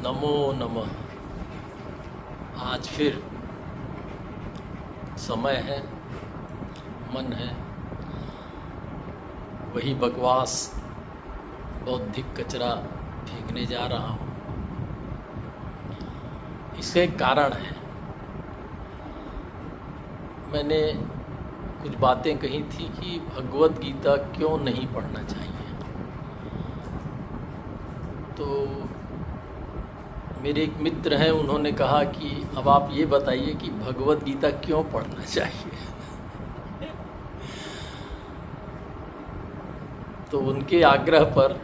नमो नमः। आज फिर समय है, मन है, वही बकवास बौद्धिक कचरा फेंकने जा रहा हूँ। इसका एक कारण है। मैंने कुछ बातें कही थी कि भगवत गीता क्यों नहीं पढ़ना चाहिए। तो मेरे एक मित्र हैं, उन्होंने कहा कि अब आप ये बताइए कि भगवत गीता क्यों पढ़ना चाहिए। तो उनके आग्रह पर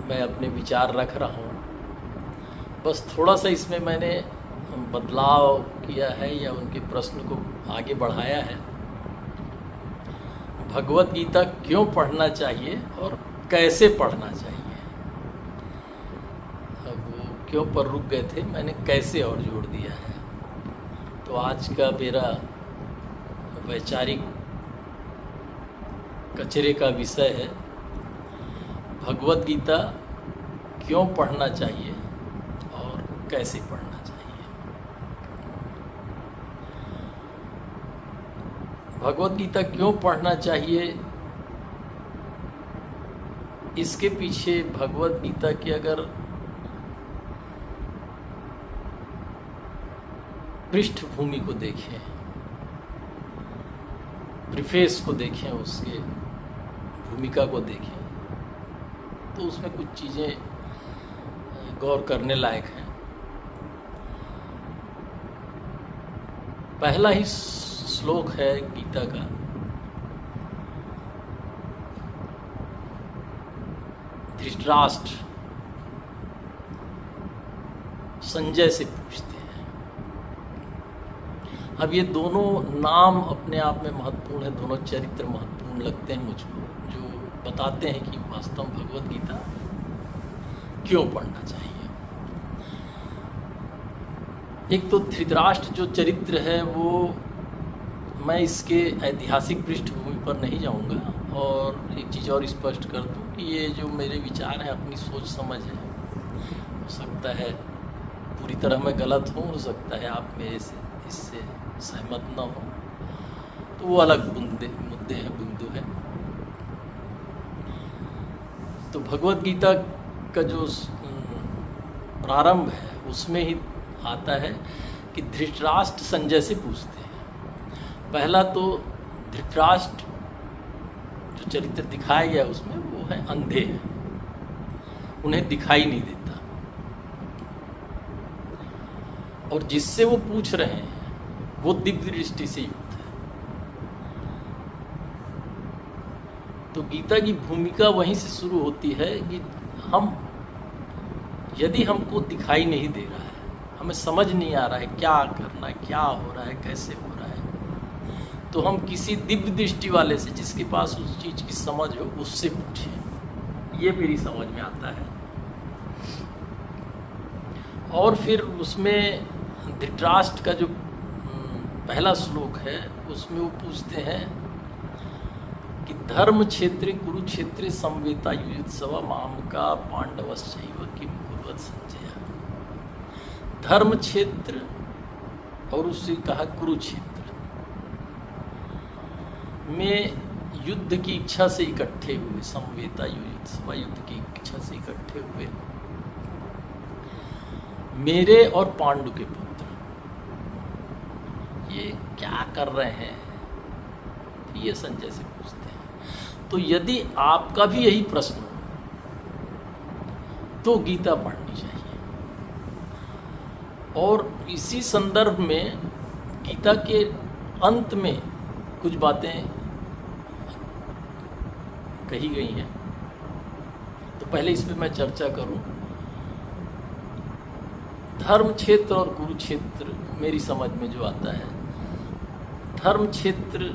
मैं अपने विचार रख रहा हूँ। बस थोड़ा सा इसमें मैंने बदलाव किया है या उनके प्रश्न को आगे बढ़ाया है। भगवत गीता क्यों पढ़ना चाहिए और कैसे पढ़ना चाहिए। क्यों पर रुक गए थे, मैंने कैसे और जोड़ दिया है। तो आज का मेरा वैचारिक कचरे का विषय है भगवत गीता क्यों पढ़ना चाहिए और कैसे पढ़ना चाहिए। भगवत गीता क्यों पढ़ना चाहिए, इसके पीछे भगवत गीता की अगर पृष्ठभूमि को देखें, प्रीफेस को देखें, उसके भूमिका को देखें, तो उसमें कुछ चीज़ें गौर करने लायक हैं। पहला ही श्लोक है गीता का, धृतराष्ट्र संजय से पूछते हैं। अब ये दोनों नाम अपने आप में महत्वपूर्ण है, दोनों चरित्र महत्वपूर्ण लगते हैं मुझको, जो बताते हैं कि वास्तव में भगवत गीता क्यों पढ़ना चाहिए। एक तो धृतराष्ट्र जो चरित्र है वो मैं इसके ऐतिहासिक पृष्ठभूमि पर नहीं जाऊंगा, और एक चीज़ और स्पष्ट कर दूं कि ये जो मेरे विचार हैं अपनी सोच समझ है। हो सकता है पूरी तरह मैं गलत हूँ, हो सकता है आप मेरे से इससे सहमत न हो, तो वो अलग मुद्दे हैं, बिंदु है। तो भगवत गीता का जो प्रारंभ है उसमें ही आता है कि धृतराष्ट्र संजय से पूछते हैं। पहला तो धृतराष्ट्र जो चरित्र दिखाया गया उसमें वो है अंधे हैं, उन्हें दिखाई नहीं देता, और जिससे वो पूछ रहे हैं वो दिव्य दृष्टि से युक्त है। तो गीता की भूमिका वहीं से शुरू होती है कि यदि हमको दिखाई नहीं दे रहा है, हमें समझ नहीं आ रहा है क्या करना है, क्या हो रहा है, कैसे हो रहा है, तो हम किसी दिव्य दृष्टि वाले से, जिसके पास उस चीज़ की समझ हो, उससे पूछें। ये मेरी समझ में आता है। और फिर उसमें धृतराष्ट्र का जो पहला श्लोक है उसमें वो पूछते हैं कि धर्म क्षेत्रे कुरुक्षेत्रे संवेता युयुत्सव मामका पांडवश्चैव किम कुर्वत संजय। धर्म क्षेत्र और उससे कहा कुरुक्षेत्र में युद्ध की इच्छा से इकट्ठे हुए, संवेता युयुत्सव, युद्ध की इच्छा से इकट्ठे हुए मेरे और पांडु के पुत्र ये क्या कर रहे हैं, ये संजय से पूछते हैं। तो यदि आपका भी यही प्रश्न हो तो गीता पढ़नी चाहिए। और इसी संदर्भ में गीता के अंत में कुछ बातें कही गई हैं, तो पहले इस पर मैं चर्चा करूं। धर्म क्षेत्र और कुरुक्षेत्र मेरी समझ में जो आता है, धर्म क्षेत्र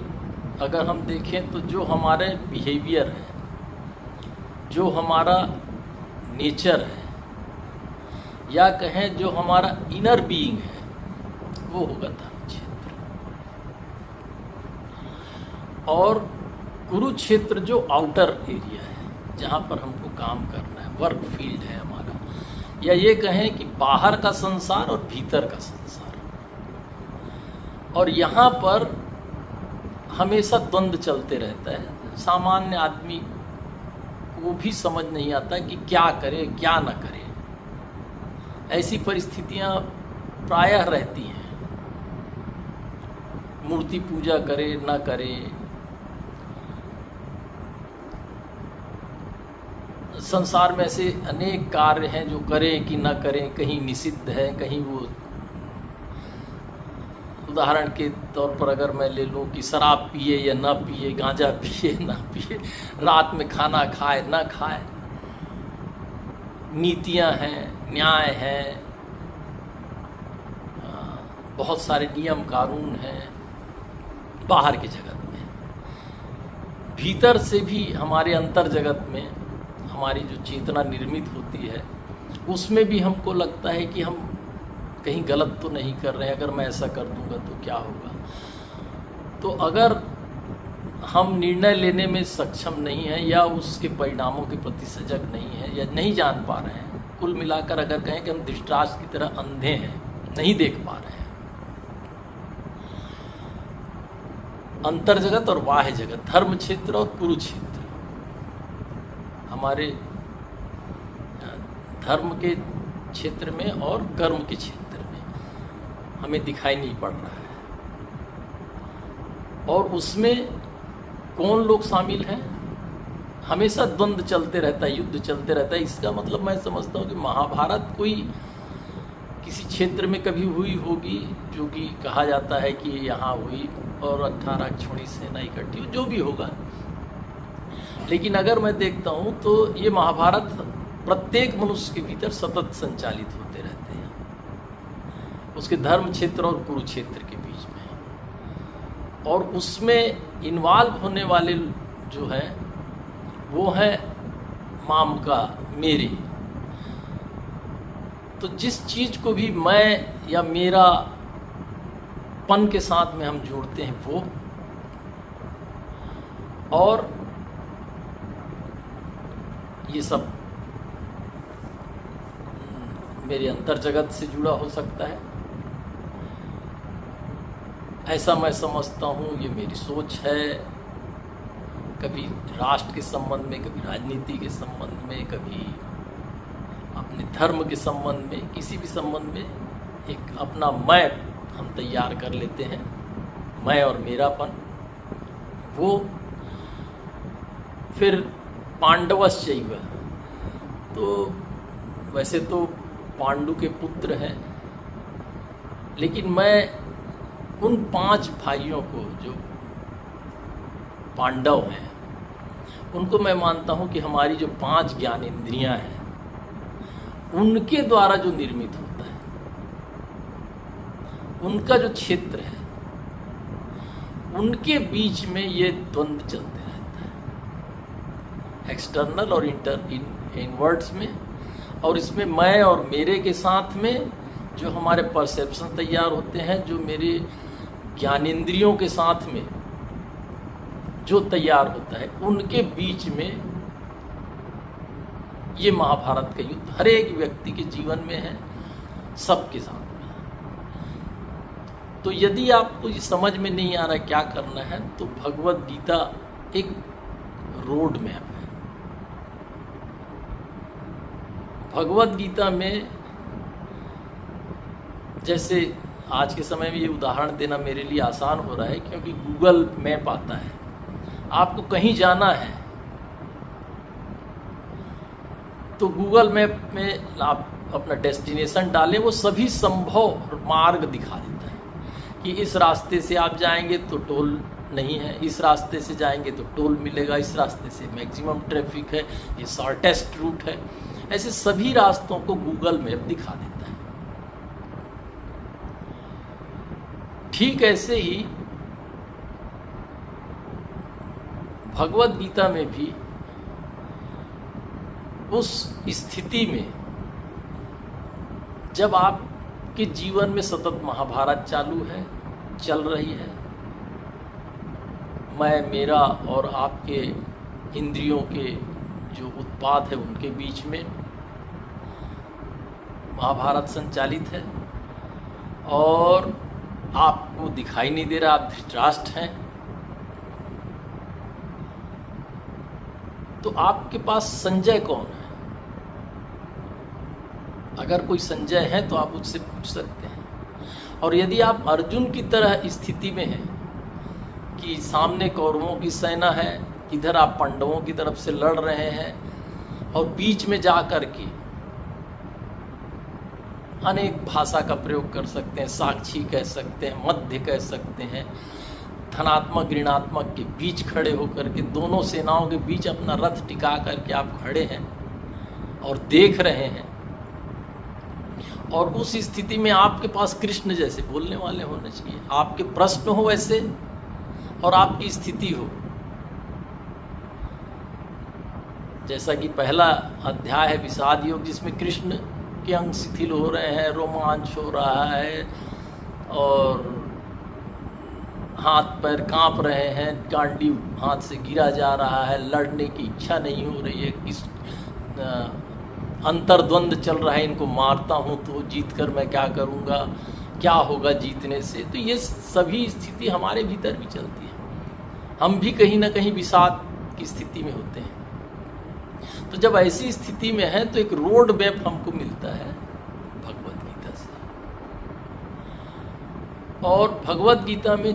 अगर हम देखें तो जो हमारे बिहेवियर है, जो हमारा नेचर है, या कहें जो हमारा इनर बीइंग है, वो होगा धर्म क्षेत्र। और कुरुक्षेत्र जो आउटर एरिया है, जहाँ पर हमको काम करना है, वर्क फील्ड है हमारा, या ये कहें कि बाहर का संसार और भीतर का संसार। और यहाँ पर हमेशा द्वंद्व चलते रहता है। सामान्य आदमी को भी समझ नहीं आता कि क्या करे क्या ना करे। ऐसी परिस्थितियाँ प्रायः रहती हैं। मूर्ति पूजा करे ना करे, संसार में ऐसे अनेक कार्य हैं जो करें कि ना करें, कहीं निषिद्ध है, कहीं वो। उदाहरण के तौर पर अगर मैं ले लूँ कि शराब पिए या ना पिए, गांजा पिए ना पिए, रात में खाना खाए ना खाए, नीतियां हैं, न्याय है, बहुत सारे नियम कानून हैं बाहर के जगत में। भीतर से भी हमारे अंतर जगत में हमारी जो चेतना निर्मित होती है, उसमें भी हमको लगता है कि हम कहीं गलत तो नहीं कर रहे हैं, अगर मैं ऐसा कर दूंगा तो क्या होगा। तो अगर हम निर्णय लेने में सक्षम नहीं हैं या उसके परिणामों के प्रति सजग नहीं हैं या नहीं जान पा रहे हैं, कुल मिलाकर अगर कहें कि हम धृतराष्ट्र की तरह अंधे हैं, नहीं देख पा रहे हैं अंतर जगत और बाह्य जगत, धर्म क्षेत्र और कुरुक्षेत्र, हमारे धर्म के क्षेत्र में और कर्म के क्षेत्र में हमें दिखाई नहीं पड़ रहा है। और उसमें कौन लोग शामिल हैं? हमेशा द्वंद्व चलते रहता है, युद्ध चलते रहता है। इसका मतलब मैं समझता हूँ कि महाभारत कोई किसी क्षेत्र में कभी हुई होगी, जो कि कहा जाता है कि यहाँ हुई और 18 अक्षौणी सेना इकट्ठी, जो भी होगा। लेकिन अगर मैं देखता हूँ तो ये महाभारत प्रत्येक मनुष्य के भीतर सतत संचालित होते रहते हैं, उसके धर्म क्षेत्र और कुरुक्षेत्र के बीच में। और उसमें इन्वॉल्व होने वाले जो हैं वो हैं माम का, मेरे। तो जिस चीज़ को भी मैं या मेरा पन के साथ में हम जोड़ते हैं वो, और ये सब मेरे अंतर जगत से जुड़ा हो सकता है, ऐसा मैं समझता हूँ। ये मेरी सोच है। कभी राष्ट्र के संबंध में, कभी राजनीति के संबंध में, कभी अपने धर्म के संबंध में, किसी भी संबंध में एक अपना मैं हम तैयार कर लेते हैं, मैं और मेरापन। वो फिर पांडवश्चैव, तो वैसे तो पांडु के पुत्र हैं, लेकिन मैं उन 5 भाइयों को जो पांडव हैं, उनको मैं मानता हूँ कि हमारी जो 5 ज्ञानेंद्रियां हैं, उनके द्वारा जो निर्मित होता है, उनका जो क्षेत्र है, उनके बीच में ये द्वंद्व चलते रहता है, एक्सटर्नल और इनवर्ड्स में। और इसमें मैं और मेरे के साथ में जो हमारे परसेप्शन तैयार होते हैं, जो मेरे ज्ञानेंद्रियों के साथ में जो तैयार होता है, उनके बीच में ये महाभारत का युद्ध हर एक व्यक्ति के जीवन में है, सबके साथ में। तो यदि आपको ये समझ में नहीं आ रहा क्या करना है, तो भगवद गीता एक रोड मैप है। भगवद गीता में, जैसे आज के समय में ये उदाहरण देना मेरे लिए आसान हो रहा है क्योंकि गूगल मैप आता है। आपको कहीं जाना है तो गूगल मैप में आप अपना डेस्टिनेशन डालें, वो सभी संभव मार्ग दिखा देता है कि इस रास्ते से आप जाएंगे तो टोल नहीं है, इस रास्ते से जाएंगे तो टोल मिलेगा, इस रास्ते से मैक्सिमम ट्रैफिक है, ये शॉर्टेस्ट रूट है। ऐसे सभी रास्तों को गूगल मैप दिखा देता है। ठीक ऐसे ही भगवद गीता में भी उस स्थिति में, जब आपके जीवन में सतत महाभारत चालू है, चल रही है, मैं, मेरा और आपके इंद्रियों के जो उत्पाद है उनके बीच में, महाभारत संचालित है और आपको दिखाई नहीं दे रहा आप धृतराष्ट्र हैं, तो आपके पास संजय कौन है? अगर कोई संजय है तो आप उससे पूछ सकते हैं। और यदि आप अर्जुन की तरह स्थिति में हैं कि सामने कौरवों की सेना है, इधर आप पांडवों की तरफ से लड़ रहे हैं और बीच में जा कर के अनेक भाषा का प्रयोग कर सकते हैं, साक्षी कह सकते हैं, मध्य कह सकते हैं, धनात्मक ऋणात्मक के बीच खड़े होकर के दोनों सेनाओं के बीच अपना रथ टिका करके आप खड़े हैं और देख रहे हैं, और उस स्थिति में आपके पास कृष्ण जैसे बोलने वाले होने चाहिए, आपके प्रश्न हो वैसे और आपकी स्थिति हो। जैसा कि पहला अध्याय है विषाद योग, जिसमें कृष्ण के अंग शिथिल हो रहे हैं, रोमांच हो रहा है और हाथ पैर कांप रहे हैं, गांडीव हाथ से गिरा जा रहा है, लड़ने की इच्छा नहीं हो रही है, किस अंतर्द्वंद चल रहा है, इनको मारता हूँ तो जीत कर मैं क्या करूँगा, क्या होगा जीतने से। तो ये सभी स्थिति हमारे भीतर भी चलती है, हम भी कहीं ना कहीं विषाद की स्थिति में होते हैं। तो जब ऐसी स्थिति में है तो एक रोड मैप हमको मिलता है भगवत गीता से, और भगवत गीता में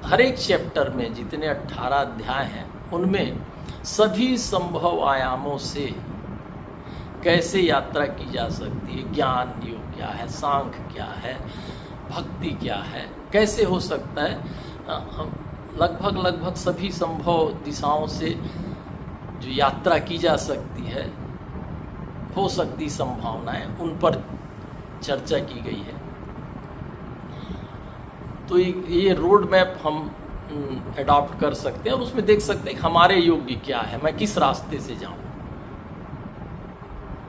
हर एक चैप्टर में जितने 18 अध्याय हैं उनमें सभी संभव आयामों से कैसे यात्रा की जा सकती है, ज्ञान योग क्या है, सांख्य क्या है, भक्ति क्या है, कैसे हो सकता है, लगभग सभी संभव दिशाओं से जो यात्रा की जा सकती है, हो सकती संभावनाएं, उन पर चर्चा की गई है। तो ये रोड मैप हम अडॉप्ट कर सकते हैं और उसमें देख सकते हैं हमारे योग्य क्या है, मैं किस रास्ते से जाऊं,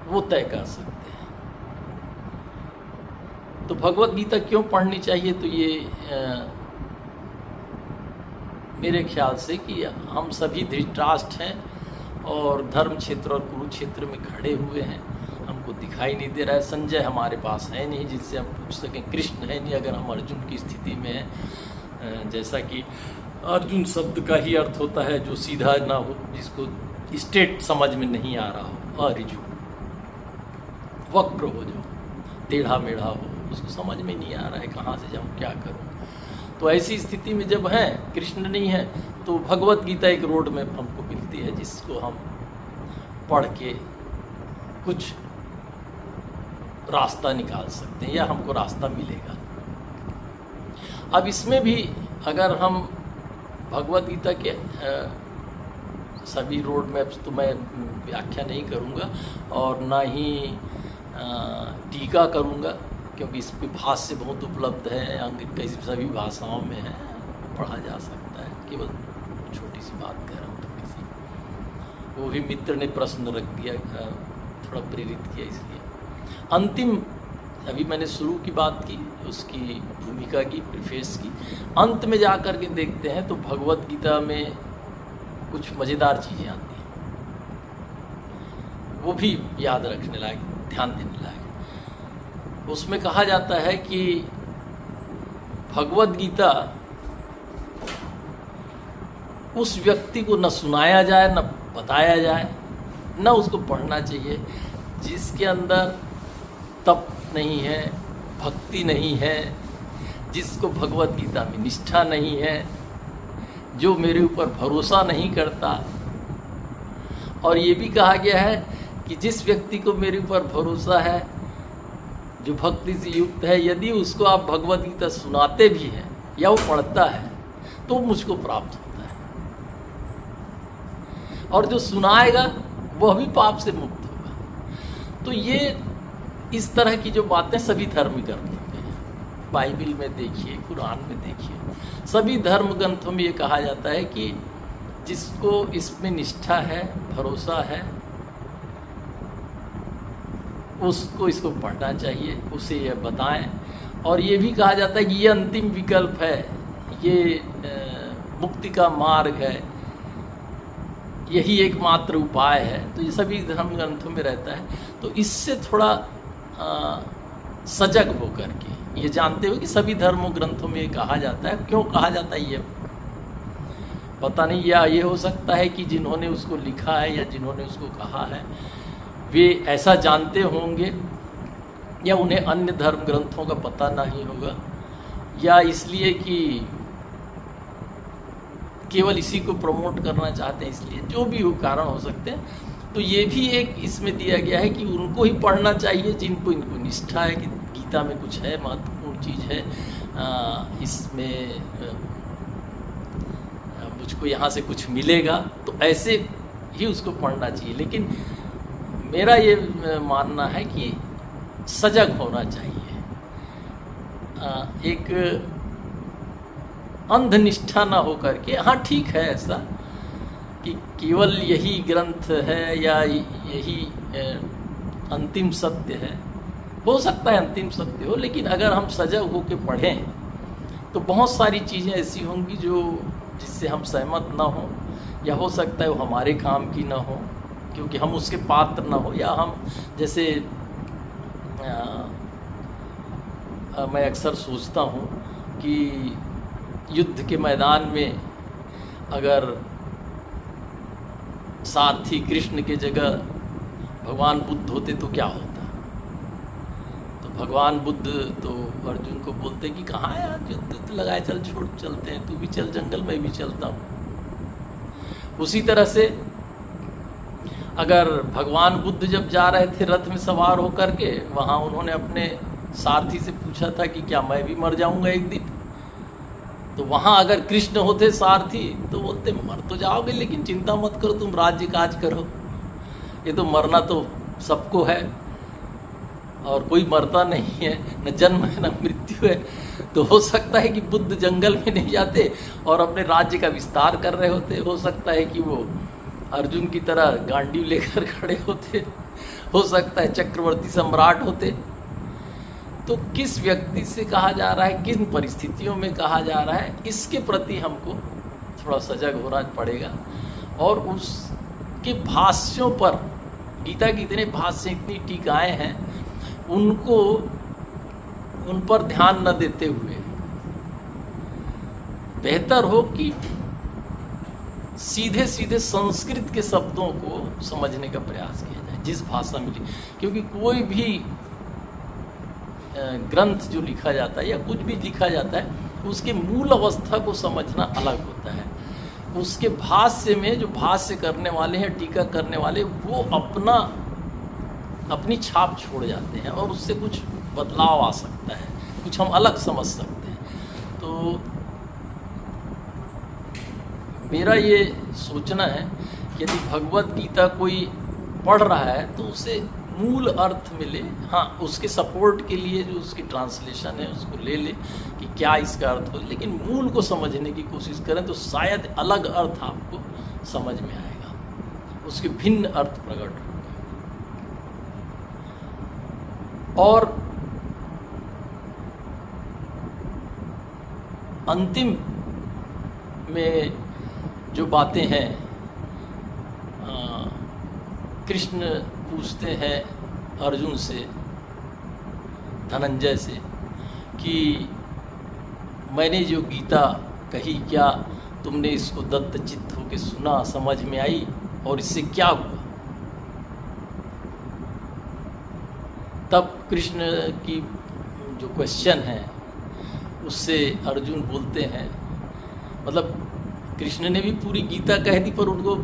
वो तय कर सकते हैं। तो भगवत गीता क्यों पढ़नी चाहिए? तो ये मेरे ख्याल से कि हम सभी धृतराष्ट्र हैं और धर्म क्षेत्र और कुरुक्षेत्र में खड़े हुए हैं, हमको दिखाई नहीं दे रहा है, संजय हमारे पास है नहीं जिससे हम पूछ सकें, कृष्ण है नहीं अगर हम अर्जुन की स्थिति में हैं। जैसा कि अर्जुन शब्द का ही अर्थ होता है जो सीधा ना हो, जिसको स्टेट समझ में नहीं आ रहा हो, अरिजु वक्र हो, जो टेढ़ा मेढ़ा हो, उसको समझ में नहीं आ रहा है कहाँ से जाऊँ, क्या करूँ। तो ऐसी स्थिति में जब हैं, कृष्ण नहीं है, तो भगवत गीता एक रोड मैप हमको मिलती है जिसको हम पढ़ के कुछ रास्ता निकाल सकते हैं या हमको रास्ता मिलेगा। अब इसमें भी अगर हम भगवत गीता के सभी रोड मैप्स तो मैं व्याख्या नहीं करूँगा और ना ही टीका करूँगा, क्योंकि इस पे भाष्य बहुत उपलब्ध है, अंग्रेजी सभी भाषाओं में है, पढ़ा जा सकता है। केवल छोटी सी बात कह रहा हूँ, तो किसी वो भी मित्र ने प्रश्न रख दिया, थोड़ा प्रेरित किया, इसलिए अंतिम अभी मैंने शुरू की बात की, उसकी भूमिका की, प्रीफेस की, अंत में जा कर के देखते हैं तो भगवत गीता में कुछ मज़ेदार चीज़ें आती हैं, वो भी याद रखने लायक, ध्यान देने लायक। उसमें कहा जाता है कि भगवत गीता उस व्यक्ति को न सुनाया जाए, न बताया जाए, न उसको पढ़ना चाहिए जिसके अंदर तप नहीं है, भक्ति नहीं है, जिसको भगवत गीता में निष्ठा नहीं है, जो मेरे ऊपर भरोसा नहीं करता। और ये भी कहा गया है कि जिस व्यक्ति को मेरे ऊपर भरोसा है, जो भक्ति से युक्त है, यदि उसको आप भगवत गीता सुनाते भी हैं या वो पढ़ता है तो मुझको प्राप्त होता है, और जो सुनाएगा वह भी पाप से मुक्त होगा। तो ये इस तरह की जो बातें सभी धर्म करते हैं, बाइबल में देखिए, कुरान में देखिए, सभी धर्म ग्रंथों में ये कहा जाता है कि जिसको इसमें निष्ठा है, भरोसा है, उसको इसको पढ़ना चाहिए, उसे ये बताएं। और ये भी कहा जाता है कि ये अंतिम विकल्प है, ये मुक्ति का मार्ग है, यही एकमात्र उपाय है। तो ये सभी धर्म ग्रंथों में रहता है। तो इससे थोड़ा सजग होकर के, ये जानते हुए कि सभी धर्मों ग्रंथों में ये कहा जाता है। क्यों कहा जाता है ये पता नहीं, या ये हो सकता है कि जिन्होंने उसको लिखा है या जिन्होंने उसको कहा है वे ऐसा जानते होंगे, या उन्हें अन्य धर्म ग्रंथों का पता नहीं होगा, या इसलिए कि केवल इसी को प्रमोट करना चाहते हैं, इसलिए जो भी हो कारण हो सकते हैं। तो ये भी एक इसमें दिया गया है कि उनको ही पढ़ना चाहिए जिनको इनको निष्ठा है कि गीता में कुछ है, महत्वपूर्ण चीज़ है, इसमें मुझको यहाँ से कुछ मिलेगा, तो ऐसे ही उसको पढ़ना चाहिए। लेकिन मेरा ये मानना है कि सजग होना चाहिए, एक अंधनिष्ठा ना हो करके। हाँ ठीक है ऐसा कि केवल यही ग्रंथ है या यही अंतिम सत्य है, हो सकता है अंतिम सत्य हो, लेकिन अगर हम सजग होकर पढ़ें तो बहुत सारी चीज़ें ऐसी होंगी जो जिससे हम सहमत ना हो, या हो सकता है वो हमारे काम की ना हो क्योंकि हम उसके पात्र ना हो, या हम जैसे मैं अक्सर सोचता हूँ कि युद्ध के मैदान में अगर सारथी कृष्ण के जगह भगवान बुद्ध होते तो क्या होता। तो भगवान बुद्ध तो अर्जुन को बोलते कि कहाँ है यार, युद्ध लगाए, चल छोड़ चलते हैं, तू भी चल जंगल, मैं भी चलता हूँ। उसी तरह से अगर भगवान बुद्ध जब जा रहे थे रथ में सवार होकर के, वहाँ उन्होंने अपने सारथी से पूछा था कि क्या मैं भी मर जाऊंगा एक दिन, तो वहाँ अगर कृष्ण होते सारथी तो बोलते मर तो जाओगे लेकिन चिंता मत करो, तुम राज्य काज करो, ये तो मरना तो सबको है और कोई मरता नहीं है, न जन्म है न मृत्यु है। तो हो सकता है कि बुद्ध जंगल में नहीं जाते और अपने राज्य का विस्तार कर रहे होते, हो सकता है कि वो अर्जुन की तरह गांडीव लेकर खड़े होते, हो सकता है चक्रवर्ती सम्राट होते। तो किस व्यक्ति से कहा जा रहा है, किन परिस्थितियों में कहा जा रहा है, इसके प्रति हमको थोड़ा सजग होना पड़ेगा। और उसके भाष्यों पर, गीता के इतने भाष्य, इतनी टीकाएं हैं, उनको उन पर ध्यान न देते हुए बेहतर हो कि सीधे सीधे संस्कृत के शब्दों को समझने का प्रयास किया जाए जिस भाषा में, क्योंकि कोई भी ग्रंथ जो लिखा जाता है या कुछ भी लिखा जाता है उसके मूल अवस्था को समझना अलग होता है। उसके भाष्य में जो भाष्य करने वाले हैं, टीका करने वाले, वो अपनी छाप छोड़ जाते हैं और उससे कुछ बदलाव आ सकता है, कुछ हम अलग समझ सकते हैं। तो मेरा ये सोचना है कि यदि भगवत गीता कोई पढ़ रहा है तो उसे मूल अर्थ मिले। हाँ, उसके सपोर्ट के लिए जो उसकी ट्रांसलेशन है उसको ले ले कि क्या इसका अर्थ हो, लेकिन मूल को समझने की कोशिश करें तो शायद अलग अर्थ आपको समझ में आएगा, उसके भिन्न अर्थ प्रकट होंगे। और अंतिम में जो बातें हैं, कृष्ण पूछते हैं अर्जुन से, धनंजय से, कि मैंने जो गीता कही क्या तुमने इसको दत्तचित्त होकर सुना, समझ में आई, और इससे क्या हुआ। तब कृष्ण की जो क्वेश्चन है उससे अर्जुन बोलते हैं, मतलब कृष्ण ने भी पूरी गीता कह दी पर उनको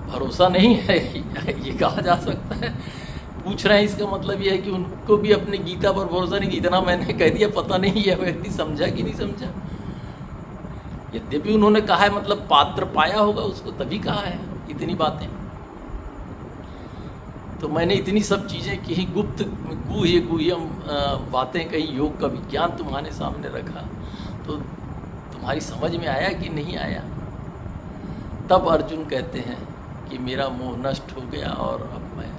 भरोसा नहीं है, ये कहा जा सकता है। पूछ रहे हैं, इसका मतलब ये है कि उनको भी अपने गीता पर भरोसा नहीं, इतना मैंने कह दिया, पता नहीं यह व्यक्ति समझा कि नहीं समझा। यद्यपि उन्होंने कहा है, मतलब पात्र पाया होगा उसको तभी कहा है इतनी बातें। तो मैंने इतनी सब चीज़ें कही, गुप्त गुह्यम बातें कही, योग का विज्ञान तुम्हारे सामने रखा, तो तुम्हारी समझ में आया कि नहीं आया। तब अर्जुन कहते हैं कि मेरा मोह नष्ट हो गया और अब मैं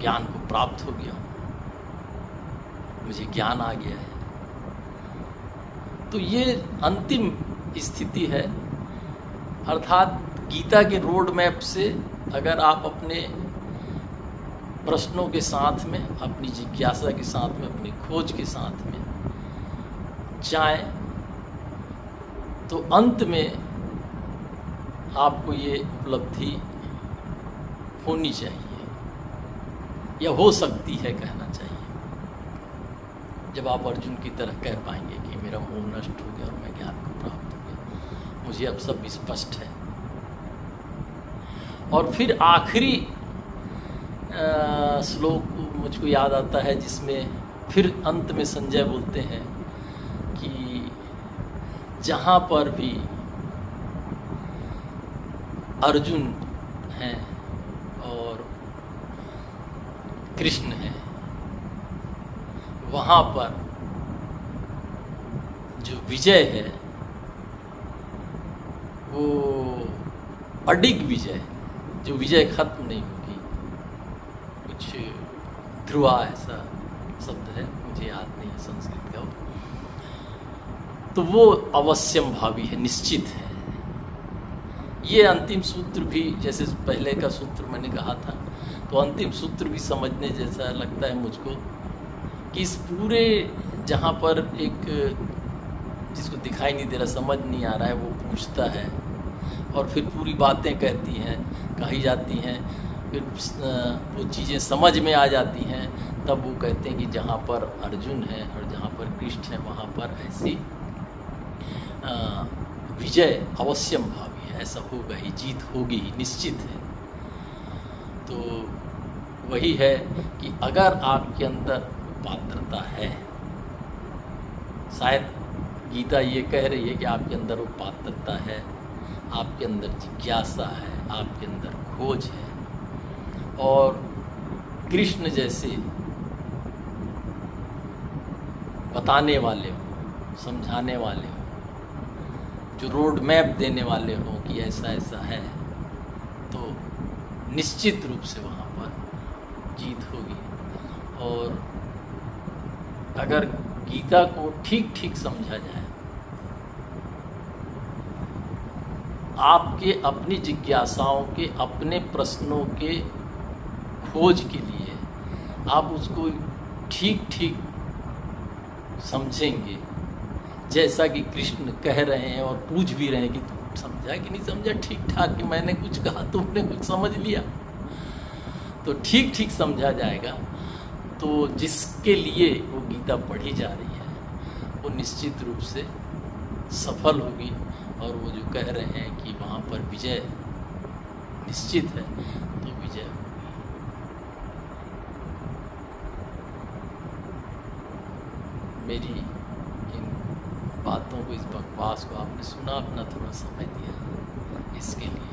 ज्ञान को प्राप्त हो गया, मुझे ज्ञान आ गया है। तो ये अंतिम स्थिति है, अर्थात गीता के रोड मैप से अगर आप अपने प्रश्नों के साथ में, अपनी जिज्ञासा के साथ में, अपनी खोज के साथ में जाएं, तो अंत में आपको ये उपलब्धि होनी चाहिए, या हो सकती है कहना चाहिए, जब आप अर्जुन की तरह कह पाएंगे कि मेरा मोह नष्ट हो गया और मैं ज्ञान को प्राप्त हो गया, मुझे अब सब स्पष्ट है। और फिर आखिरी श्लोक मुझको याद आता है, जिसमें फिर अंत में संजय बोलते हैं कि जहाँ पर भी अर्जुन हैं और कृष्ण हैं, वहाँ पर जो विजय है वो अडिग विजय, जो विजय खत्म नहीं होगी, कुछ ध्रुवा ऐसा शब्द है, मुझे याद नहीं है संस्कृत का, तो वो अवश्यम भावी है, निश्चित है। ये अंतिम सूत्र भी, जैसे पहले का सूत्र मैंने कहा था, तो अंतिम सूत्र भी समझने जैसा लगता है मुझको, कि इस पूरे जहाँ पर एक जिसको दिखाई नहीं दे रहा, समझ नहीं आ रहा है, वो पूछता है और फिर पूरी बातें कही जाती हैं, फिर वो चीज़ें समझ में आ जाती हैं, तब वो कहते हैं कि जहाँ पर अर्जुन है और जहाँ पर कृष्ण है, वहाँ पर ऐसी विजय अवश्यम भावी है, ऐसा होगा ही, जीत होगी ही, निश्चित है। तो वही है कि अगर आपके अंदर पात्रता है, शायद गीता ये कह रही है कि आपके अंदर वो पात्रता है, आपके अंदर जिज्ञासा है, आपके अंदर खोज है, और कृष्ण जैसे बताने वाले हो, समझाने वाले हो, जो रोड मैप देने वाले हो कि ऐसा ऐसा है, तो निश्चित रूप से वहाँ पर जीत होगी। और अगर गीता को ठीक ठीक समझा जाए, आपके अपनी जिज्ञासाओं के, अपने प्रश्नों के खोज के लिए आप उसको ठीक ठीक समझेंगे, जैसा कि कृष्ण कह रहे हैं और पूछ भी रहे हैं कि तुम समझा कि नहीं समझा, ठीक ठाक, कि मैंने कुछ कहा तुमने कुछ समझ लिया, तो ठीक ठीक समझा जाएगा। तो जिसके लिए वो गीता पढ़ी जा रही है वो निश्चित रूप से सफल होगी, और वो जो कह रहे हैं कि वहाँ पर विजय निश्चित है, तो विजय होगी। मेरी इन बातों को, इस बकवास को आपने सुना, अपना थोड़ा समय दिया, इसके लिए